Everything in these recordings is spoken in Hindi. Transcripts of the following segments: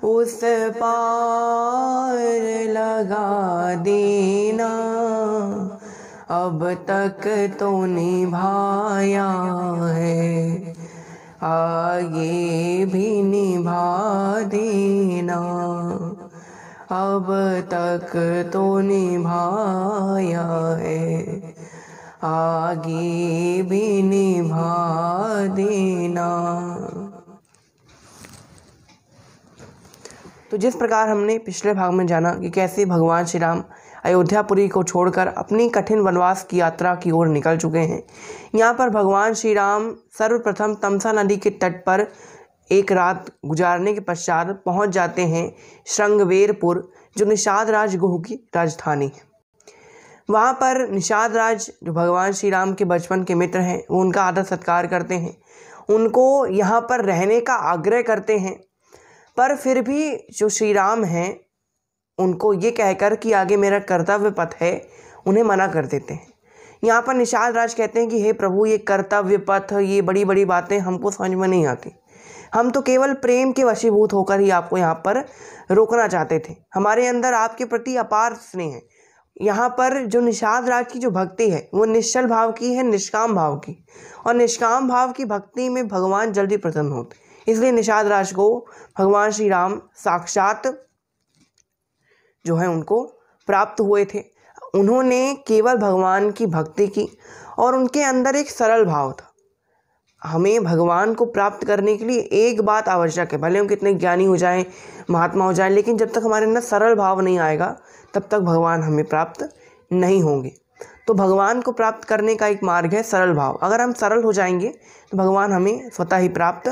उस पार लगा देना, अब तक तो निभाया है, आगे भी निभा देना, अब तक तो निभाया है, आगे भी निभा देना। तो जिस प्रकार हमने पिछले भाग में जाना कि कैसे भगवान श्री राम अयोध्यापुरी को छोड़कर अपनी कठिन वनवास की यात्रा की ओर निकल चुके हैं, यहाँ पर भगवान श्री राम सर्वप्रथम तमसा नदी के तट पर एक रात गुजारने के पश्चात पहुँच जाते हैं श्रृंगवेरपुर, जो निषाद राज गुह की राजधानी है। वहाँ पर निषाद राज जो भगवान श्री राम के बचपन के मित्र हैं, वो उनका आदर सत्कार करते हैं, उनको यहाँ पर रहने का आग्रह करते हैं, पर फिर भी जो श्री राम हैं उनको ये कहकर कि आगे मेरा कर्तव्य पथ है, उन्हें मना कर देते हैं। यहाँ पर निषाद राज कहते हैं कि हे प्रभु, ये कर्तव्य पथ, ये बड़ी बड़ी बातें हमको समझ में नहीं आती, हम तो केवल प्रेम के वशीभूत होकर ही आपको यहाँ पर रोकना चाहते थे, हमारे अंदर आपके प्रति अपार स्नेह है। यहाँ पर जो निषाद राज की जो भक्ति है वो निश्चल भाव की है, निष्काम भाव की, और निष्काम भाव की भक्ति में भगवान जल्दी प्रसन्न होते, इसलिए निषाद राज को भगवान श्री राम साक्षात जो है उनको प्राप्त हुए थे। उन्होंने केवल भगवान की भक्ति की और उनके अंदर एक सरल भाव था। हमें भगवान को प्राप्त करने के लिए एक बात आवश्यक है, भले हम कितने ज्ञानी हो जाएं, महात्मा हो जाएं, लेकिन जब तक हमारे अंदर सरल भाव नहीं आएगा तब तक भगवान हमें प्राप्त नहीं होंगे। तो भगवान को प्राप्त करने का एक मार्ग है सरल भाव। अगर हम सरल हो जाएंगे तो भगवान हमें स्वतः ही प्राप्त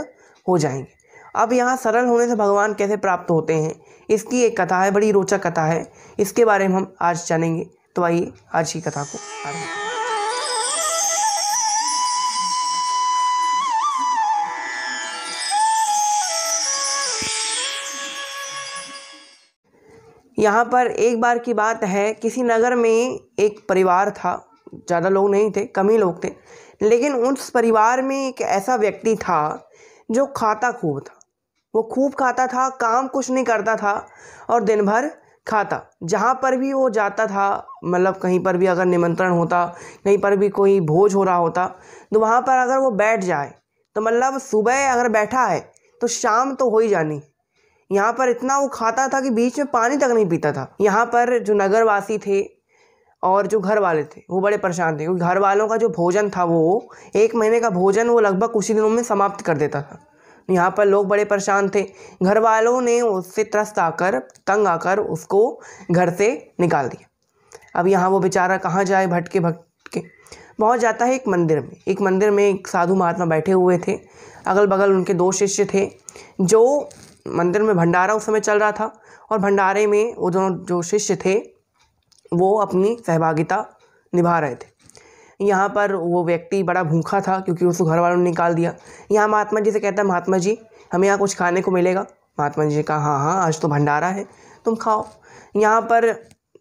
हो जाएंगे। अब यहाँ सरल होने से भगवान कैसे प्राप्त होते हैं, इसकी एक कथा है, बड़ी रोचक कथा है, इसके बारे में हम आज जानेंगे। तो आइए आज की कथा को आरंभ करें। यहाँ पर एक बार की बात है, किसी नगर में एक परिवार था, ज़्यादा लोग नहीं थे, कम ही लोग थे, लेकिन उस परिवार में एक ऐसा व्यक्ति था जो खाता खूब था। वो खूब खाता था, काम कुछ नहीं करता था और दिन भर खाता। जहाँ पर भी वो जाता था, मतलब कहीं पर भी अगर निमंत्रण होता, कहीं पर भी कोई भोज हो रहा होता, तो वहाँ पर अगर वो बैठ जाए तो मतलब सुबह अगर बैठा है तो शाम तो हो ही जानी। यहाँ पर इतना वो खाता था कि बीच में पानी तक नहीं पीता था। यहाँ पर जो नगरवासी थे और जो घर वाले थे वो बड़े परेशान थे, क्योंकि घर वालों का जो भोजन था वो 1 महीने का भोजन वो लगभग कुछ ही दिनों में समाप्त कर देता था। यहाँ पर लोग बड़े परेशान थे। घर वालों ने उससे त्रस्त आकर, तंग आकर उसको घर से निकाल दिया। अब यहाँ वो बेचारा कहाँ जाए, भटके भटके पहुँच जाता है एक मंदिर में। एक मंदिर में एक साधु महात्मा बैठे हुए थे, अगल बगल उनके 2 शिष्य थे। जो मंदिर में भंडारा उस समय चल रहा था और भंडारे में वो दोनों जो शिष्य थे वो अपनी सहभागिता निभा रहे थे। यहाँ पर वो व्यक्ति बड़ा भूखा था क्योंकि उसको घर वालों ने निकाल दिया। यहाँ महात्मा जी से कहता है, महात्मा जी हमें यहाँ कुछ खाने को मिलेगा? महात्मा जी ने कहा हाँ हाँ, आज तो भंडारा है, तुम खाओ। यहाँ पर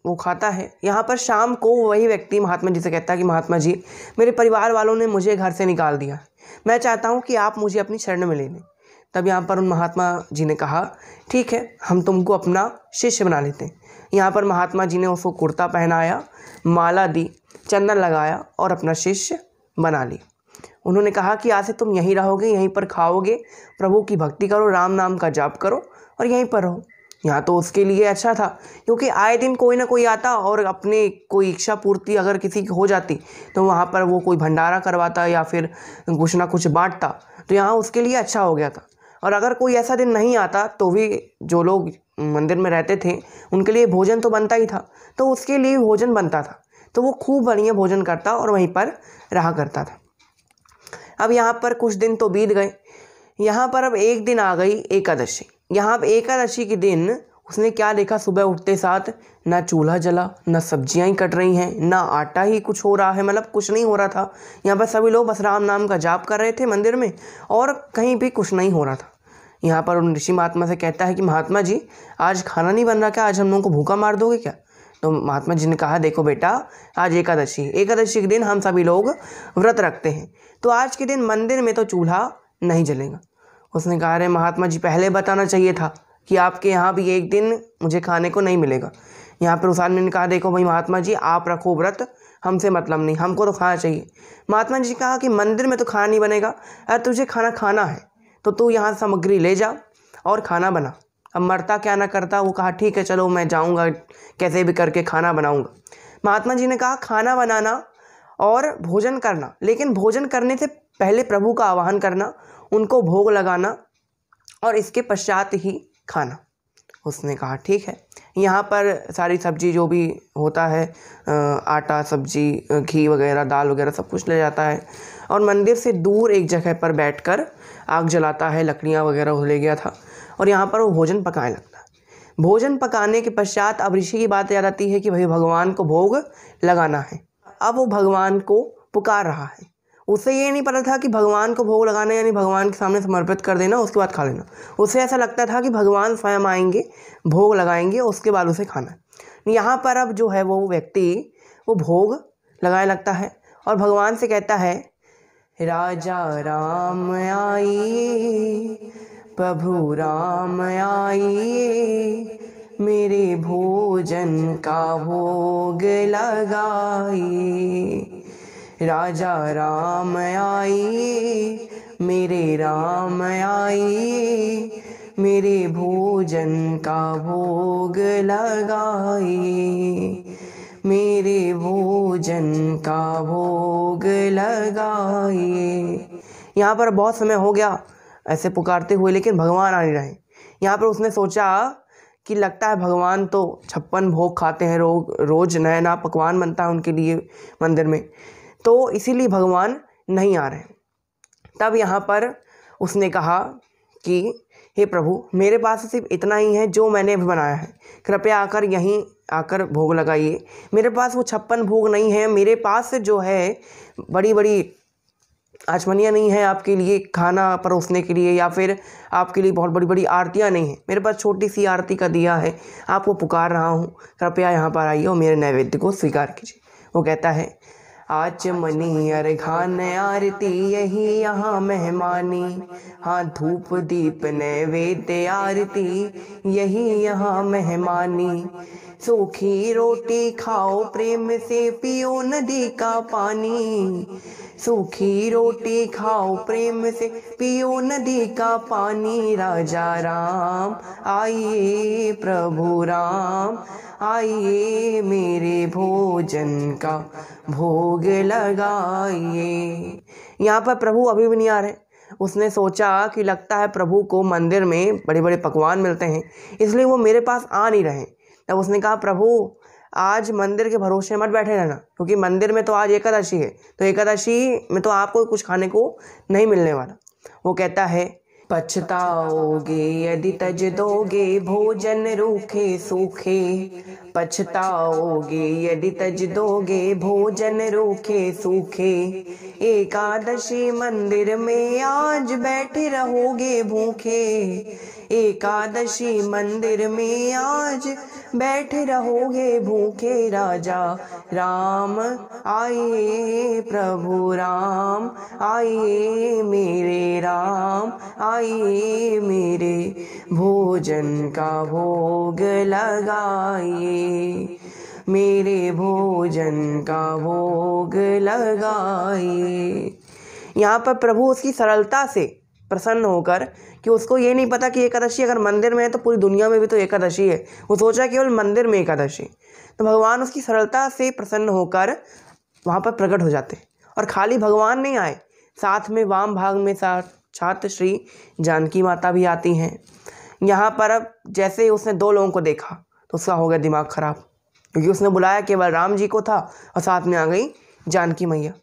वो खाता है। यहाँ पर शाम को वही व्यक्ति महात्मा जी से कहता है कि महात्मा जी, मेरे परिवार वालों ने मुझे घर से निकाल दिया, मैं चाहता हूँ कि आप मुझे अपनी शरण में ले लें। तब यहाँ पर उन महात्मा जी ने कहा, ठीक है, हम तुमको अपना शिष्य बना लेते हैं। यहाँ पर महात्मा जी ने उसको कुर्ता पहनाया, माला दी, चंदन लगाया और अपना शिष्य बना लिया। उन्होंने कहा कि आज से तुम यहीं रहोगे, यहीं पर खाओगे, प्रभु की भक्ति करो, राम नाम का जाप करो और यहीं पर रहो। यहाँ तो उसके लिए अच्छा था, क्योंकि आए दिन कोई ना कोई आता और अपने कोई इच्छा पूर्ति अगर किसी की हो जाती तो वहाँ पर वो कोई भंडारा करवाता या फिर कुछ ना कुछ बांटता, तो यहाँ उसके लिए अच्छा हो गया था। और अगर कोई ऐसा दिन नहीं आता तो भी जो लोग मंदिर में रहते थे उनके लिए भोजन तो बनता ही था, तो उसके लिए भोजन बनता था, तो वो खूब बढ़िया भोजन करता और वहीं पर रहा करता था। अब यहाँ पर कुछ दिन तो बीत गए। यहाँ पर अब एक दिन आ गई एकादशी। यहाँ अब एकादशी के दिन उसने क्या देखा, सुबह उठते साथ ना चूल्हा जला, ना सब्जियां ही कट रही हैं, ना आटा ही कुछ हो रहा है, मतलब कुछ नहीं हो रहा था। यहाँ पर सभी लोग बस राम नाम का जाप कर रहे थे मंदिर में और कहीं भी कुछ नहीं हो रहा था। यहाँ पर उन ऋषि महात्मा से कहता है कि महात्मा जी आज खाना नहीं बन रहा क्या, आज हम लोगों को भूखा मार दोगे क्या? तो महात्मा जी ने कहा, देखो बेटा, आज एकादशी के दिन हम सभी लोग व्रत रखते हैं, तो आज के दिन मंदिर में तो चूल्हा नहीं जलेगा। उसने कहा अरे महात्मा जी, पहले बताना चाहिए था कि आपके यहाँ भी एक दिन मुझे खाने को नहीं मिलेगा। यहाँ पर उस आदमी ने कहा देखो भाई महात्मा जी, आप रखो व्रत, हमसे मतलब नहीं, हमको तो खाना चाहिए। महात्मा जी कहा कि मंदिर में तो खाना नहीं बनेगा, अरे तुझे खाना खाना है तो तू यहाँ सामग्री ले जा और खाना बना। अब मरता क्या ना करता, वो कहा ठीक है चलो मैं जाऊँगा, कैसे भी करके खाना बनाऊँगा। महात्मा जी ने कहा खाना बनाना और भोजन करना, लेकिन भोजन करने से पहले प्रभु का आवाहन करना, उनको भोग लगाना और इसके पश्चात ही खाना। उसने कहा ठीक है। यहाँ पर सारी सब्जी जो भी होता है, आटा, सब्जी, घी वगैरह, दाल वगैरह सब कुछ ले जाता है और मंदिर से दूर एक जगह पर बैठकर आग जलाता है, लकड़ियाँ वगैरह वो ले गया था और यहाँ पर वो भोजन पकाने लगता है। भोजन पकाने के पश्चात अब ऋषि की बात याद आती है कि भाई भगवान को भोग लगाना है। अब वो भगवान को पुकार रहा है। उसे ये नहीं पता था कि भगवान को भोग लगाना यानी भगवान के सामने समर्पित कर देना, उसके बाद खा लेना। उसे ऐसा लगता था कि भगवान स्वयं आएंगे, भोग लगाएंगे, उसके बाद उसे खाना है। यहाँ पर अब जो है वो व्यक्ति वो भोग लगाने लगता है और भगवान से कहता है राजा राम आइए, प्रभु राम आइए, मेरे भोजन का भोग लगाइए। राजा राम आइए, मेरे राम आइए, मेरे भोजन का भोग लगाइए, मेरे भोजन का भोग लगाइए। यहाँ पर बहुत समय हो गया ऐसे पुकारते हुए, लेकिन भगवान आ नहीं रहे। यहाँ पर उसने सोचा कि लगता है भगवान तो 56 भोग खाते हैं, रोज़ नया नया पकवान बनता है उनके लिए मंदिर में, तो इसीलिए भगवान नहीं आ रहे। तब यहाँ पर उसने कहा कि हे प्रभु, मेरे पास सिर्फ इतना ही है जो मैंने अभी बनाया है, कृपया आकर यहीं आकर भोग लगाइए। मेरे पास वो 56 भोग नहीं है, मेरे पास जो है बड़ी बड़ी आचमनियाँ नहीं है आपके लिए खाना परोसने के लिए, या फिर आपके लिए बहुत बड़ी बड़ी आरतियाँ नहीं हैं। मेरे पास छोटी सी आरती का दिया है, आपको पुकार रहा हूँ, कृपया यहाँ पर आइए और मेरे नैवेद्य को स्वीकार कीजिए। वो कहता है आचमनी अर्घान आरती यही यहाँ मेहमानी, हाँ धूप दीप नैवेद्य आरती यही यहाँ मेहमानी। सूखी रोटी खाओ प्रेम से पियो नदी का पानी, सूखी रोटी खाओ प्रेम से पियो नदी का पानी। राजा राम आइए, प्रभु राम आइए, मेरे भोजन का भोग लगाइए। यहाँ पर प्रभु अभी भी नहीं आ रहे। उसने सोचा कि लगता है प्रभु को मंदिर में बड़े बड़े पकवान मिलते हैं, इसलिए वो मेरे पास आ नहीं रहे। तब उसने कहा प्रभु आज मंदिर के भरोसे मत बैठे रहना, क्योंकि मंदिर में तो आज एकादशी है, तो एकादशी में तो आपको कुछ खाने को नहीं मिलने वाला। वो कहता है पछताओगे यदि तज दोगे भोजन रूखे सूखे, पछताओगे यदि तज दोगे भोजन रूखे सूखे। एकादशी मंदिर में आज बैठे रहोगे भूखे, एकादशी मंदिर में आज बैठे रहोगे भूखे। राजा राम आइए, प्रभु राम आइए, मेरे राम आइए, मेरे भोजन का भोग लगाइए, मेरे भोजन का भोग लगाइए। यहाँ पर प्रभु उसकी सरलता से प्रसन्न होकर, कि उसको ये नहीं पता कि एकादशी अगर मंदिर में है तो पूरी दुनिया में भी तो एकादशी है, वो सोचा केवल मंदिर में एकादशी, तो भगवान उसकी सरलता से प्रसन्न होकर वहाँ पर प्रकट हो जाते। और खाली भगवान नहीं आए, साथ में वाम भाग में साक्षात श्री जानकी माता भी आती हैं। यहाँ पर अब जैसे उसने 2 लोगों को देखा तो उसका हो गया दिमाग ख़राब, क्योंकि उसने बुलाया केवल राम जी को था और साथ में आ गई जानकी मैया।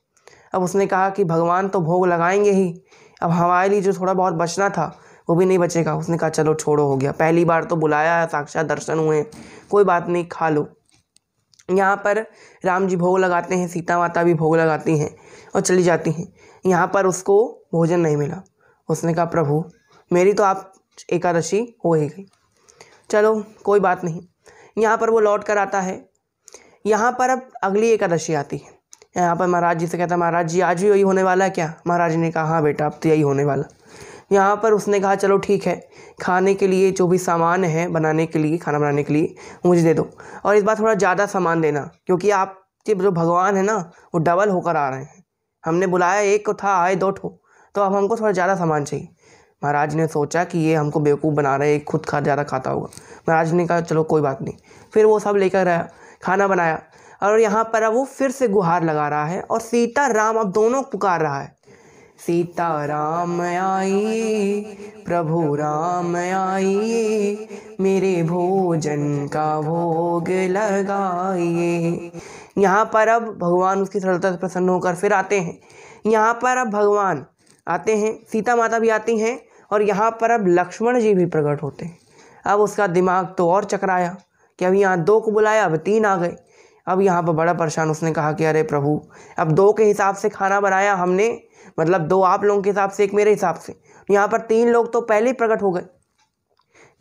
अब उसने कहा कि भगवान तो भोग लगाएंगे ही, अब हमारे लिए जो थोड़ा बहुत बचना था वो भी नहीं बचेगा। उसने कहा चलो छोड़ो, हो गया, पहली बार तो बुलाया है, साक्षात दर्शन हुए, कोई बात नहीं, खा लो। यहाँ पर राम जी भोग लगाते हैं, सीता माता भी भोग लगाती हैं और चली जाती हैं। यहाँ पर उसको भोजन नहीं मिला। उसने कहा प्रभु मेरी तो आप एकादशी हो ही गई, चलो कोई बात नहीं। यहाँ पर वो लौट कर आता है। यहाँ पर अब अगली एकादशी आती है। यहाँ पर महाराज जी से कहता है महाराज जी आज भी यही होने वाला है क्या? महाराज जी ने कहा हाँ बेटा अब तो यही होने वाला। यहाँ पर उसने कहा चलो ठीक है, खाने के लिए जो भी सामान है बनाने के लिए, खाना बनाने के लिए मुझे दे दो, और इस बार थोड़ा ज़्यादा सामान देना, क्योंकि आपके जो भगवान है ना वो डबल होकर आ रहे हैं। हमने बुलाया एक को था, आए 2 ठो, तो अब हमको थोड़ा ज़्यादा सामान चाहिए। महाराज ने सोचा कि ये हमको बेवकूफ़ बना रहे, खुद ज़्यादा खाता होगा। महाराज ने कहा चलो कोई बात नहीं। फिर वो सब लेकर आया, खाना बनाया, और यहाँ पर अब वो फिर से गुहार लगा रहा है और सीता राम अब दोनों पुकार रहा है। सीता राम आइए, प्रभु राम आइए, मेरे भोजन का भोग लगाइए। यहाँ पर अब भगवान उसकी सरलता से प्रसन्न होकर फिर आते हैं। यहाँ पर अब भगवान आते हैं, सीता माता भी आती हैं, और यहाँ पर अब लक्ष्मण जी भी प्रकट होते हैं। अब उसका दिमाग तो और चकराया कि अब यहाँ 2 को बुलाया, अब 3 आ गए। अब यहाँ पर बड़ा परेशान, उसने कहा कि अरे प्रभु, अब 2 के हिसाब से खाना बनाया हमने, मतलब 2 आप लोगों के हिसाब से, 1 मेरे हिसाब से, यहाँ पर 3 लोग तो पहले ही प्रकट हो गए।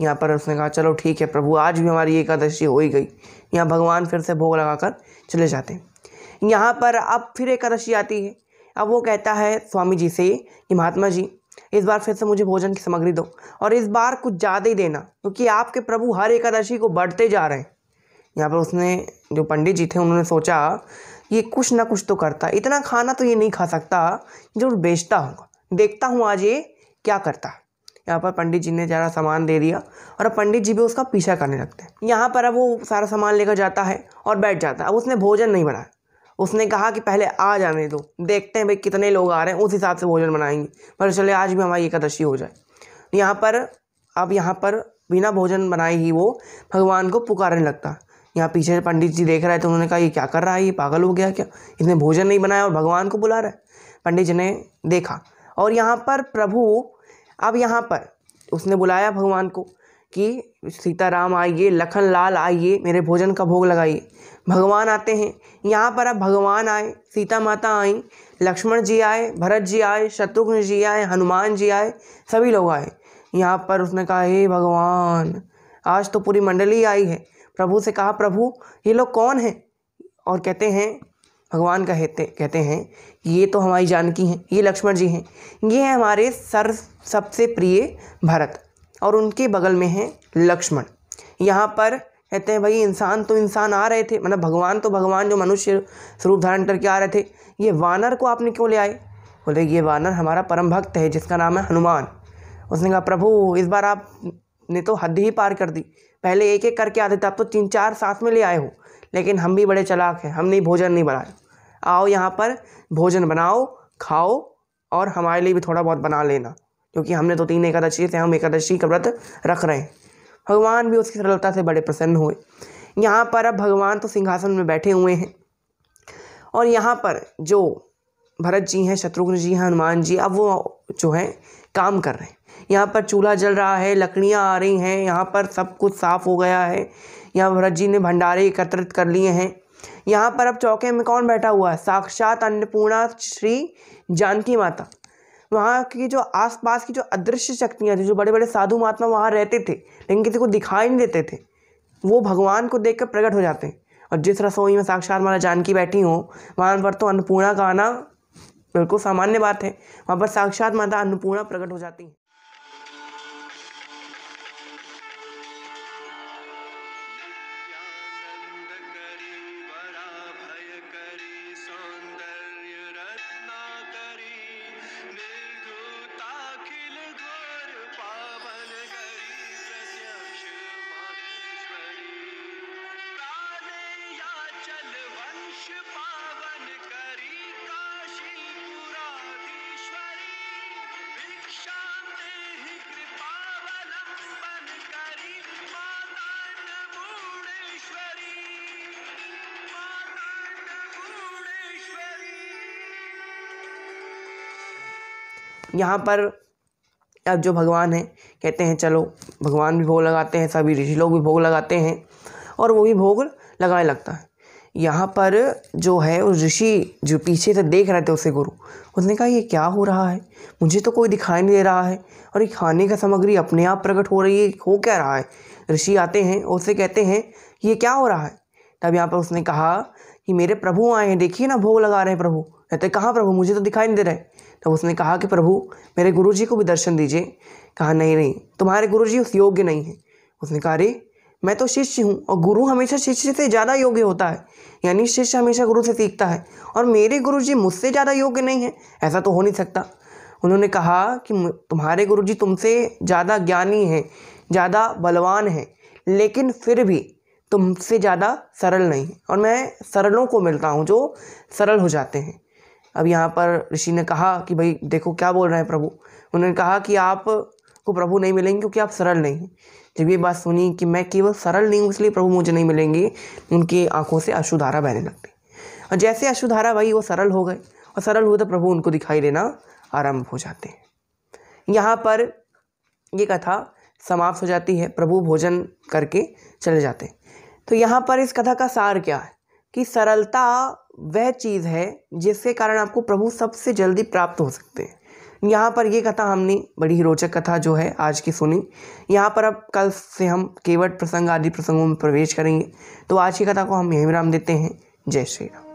यहाँ पर उसने कहा चलो ठीक है प्रभु, आज भी हमारी एकादशी हो ही गई। यहाँ भगवान फिर से भोग लगाकर चले जाते हैं। यहाँ पर अब फिर एकादशी आती है। अब वो कहता है स्वामी जी से कि महात्मा जी, इस बार फिर से मुझे भोजन की सामग्री दो, और इस बार कुछ ज़्यादा ही देना, क्योंकि आपके प्रभु हर एकादशी को बढ़ते जा रहे हैं। यहाँ पर उसने, जो पंडित जी थे, उन्होंने सोचा ये कुछ ना कुछ तो करता, इतना खाना तो ये नहीं खा सकता, जो बेचता होगा, देखता हूँ आज ये क्या करता है। यहाँ पर पंडित जी ने ज़रा सामान दे दिया, और अब पंडित जी भी उसका पीछा करने लगते हैं। यहाँ पर अब वो सारा सामान लेकर जाता है और बैठ जाता है। अब उसने भोजन नहीं बनाया, उसने कहा कि पहले आ जाने दो, देखते हैं भाई कितने लोग आ रहे हैं, उस हिसाब से भोजन बनाएंगे, पर चले आज भी हमारी एकादशी हो जाए। यहाँ पर बिना भोजन बनाए ही वो भगवान को पुकारने लगता। यहाँ पीछे से पंडित जी देख रहे थे, उन्होंने कहा ये क्या कर रहा है, ये पागल हो गया क्या, इसने भोजन नहीं बनाया और भगवान को बुला रहा है। पंडित जी ने देखा, और यहाँ पर प्रभु, अब यहाँ पर उसने बुलाया भगवान को कि सीताराम आइए, लखन लाल आइए, मेरे भोजन का भोग लगाइए। भगवान आते हैं। यहाँ पर अब भगवान आए, सीता माता आई, लक्ष्मण जी आए, भरत जी आए, शत्रुघ्न जी आए, हनुमान जी आए, सभी लोग आए। यहाँ पर उसने कहा हे भगवान, आज तो पूरी मंडली आई है। प्रभु से कहा प्रभु ये लोग कौन हैं, और कहते हैं, भगवान कहते हैं ये तो हमारी जानकी हैं, ये लक्ष्मण जी हैं, ये हैं हमारे सबसे प्रिय भरत, और उनके बगल में हैं लक्ष्मण। यहाँ पर कहते हैं भाई इंसान तो इंसान आ रहे थे, मतलब भगवान तो भगवान जो मनुष्य स्वरूप धारण करके आ रहे थे, ये वानर को आपने क्यों ले आए? बोले ये वानर हमारा परम भक्त है जिसका नाम है हनुमान। उसने कहा प्रभु इस बार आपने तो हद ही पार कर दी, पहले एक एक करके आते थे, अब तो 3-4 साथ में ले आए हो, लेकिन हम भी बड़े चालाक हैं, हमने भोजन नहीं बनाया। आओ यहाँ पर भोजन बनाओ, खाओ, और हमारे लिए भी थोड़ा बहुत बना लेना, क्योंकि हमने तो 3 एकादशी से हम एकादशी का व्रत रख रहे हैं। भगवान भी उसकी सरलता से बड़े प्रसन्न हुए। यहाँ पर अब भगवान तो सिंहासन में बैठे हुए हैं, और यहाँ पर जो भरत जी हैं, शत्रुघ्न जी हैं, हनुमान जी, अब वो जो है काम कर रहे हैं। यहाँ पर चूल्हा जल रहा है, लकड़ियाँ आ रही हैं, यहाँ पर सब कुछ साफ़ हो गया है। यहाँ भरत जी ने भंडारे एकत्रित कर लिए हैं। यहाँ पर अब चौके में कौन बैठा हुआ है? साक्षात अन्नपूर्णा श्री जानकी माता। वहाँ की जो आसपास की जो अदृश्य शक्तियाँ थी, जो बड़े बड़े साधु महात्मा वहाँ रहते थे लेकिन किसी को दिखाई नहीं देते थे, वो भगवान को देखकर प्रकट हो जाते हैं। और जिस रसोई में साक्षात माता जानकी बैठी हो, वहाँ पर तो अन्नपूर्णा का आना बिल्कुल सामान्य बात है। वहाँ पर साक्षात माता अन्नपूर्णा प्रकट हो जाती हैं। यहाँ पर अब जो भगवान हैं कहते हैं चलो, भगवान भी भोग लगाते हैं, सभी ऋषि लोग भी भोग लगाते हैं, और वो भी भोग लगाने लगता है। यहाँ पर जो है उस ऋषि जो पीछे से देख रहे थे उसे गुरु, उसने कहा ये क्या हो रहा है, मुझे तो कोई दिखाई नहीं दे रहा है, और ये खाने का सामग्री अपने आप प्रकट हो रही है, हो क्या रहा है? ऋषि आते हैं, उससे कहते हैं ये क्या हो रहा है? तब यहाँ पर उसने कहा कि मेरे प्रभु आए हैं, देखिए ना भोग लगा रहे हैं प्रभु। कहते कहाँ प्रभु, मुझे तो दिखाई नहीं दे रहा है। तब उसने कहा कि प्रभु मेरे गुरुजी को भी दर्शन दीजिए। कहा नहीं नहीं, तुम्हारे गुरुजी उस योग्य नहीं है। उसने कहा अरे मैं तो शिष्य हूँ और गुरु हमेशा शिष्य से ज़्यादा योग्य होता है, यानी शिष्य हमेशा गुरु से सीखता है, और मेरे गुरुजी मुझसे ज़्यादा योग्य नहीं है, ऐसा तो हो नहीं सकता। उन्होंने कहा कि तुम्हारे गुरुजी तुमसे ज़्यादा ज्ञानी हैं, ज़्यादा बलवान हैं, लेकिन फिर भी तुमसे ज़्यादा सरल नहीं, और मैं सरलों को मिलता हूँ जो सरल हो जाते हैं। अब यहाँ पर ऋषि ने कहा कि भाई देखो क्या बोल रहे हैं प्रभु। उन्होंने कहा कि आप को प्रभु नहीं मिलेंगे क्योंकि आप सरल नहीं हैं। जब ये बात सुनी कि मैं केवल सरल नहीं हूँ इसलिए प्रभु मुझे नहीं मिलेंगे, उनकी आंखों से अश्रुधारा बहने लगती। और जैसे अश्रुधारा भाई वो सरल हो गए, और सरल हुए तो प्रभु उनको दिखाई देना आरंभ हो जाते हैं। यहाँ पर ये कथा समाप्त हो जाती है, प्रभु भोजन करके चले जाते हैं। तो यहाँ पर इस कथा का सार क्या है कि सरलता वह चीज़ है जिसके कारण आपको प्रभु सबसे जल्दी प्राप्त हो सकते हैं। यहाँ पर ये कथा हमने बड़ी ही रोचक कथा जो है आज की सुनी। यहाँ पर अब कल से हम केवट प्रसंग आदि प्रसंगों में प्रवेश करेंगे। तो आज की कथा को हम यहीं विराम देते हैं। जय श्री राम।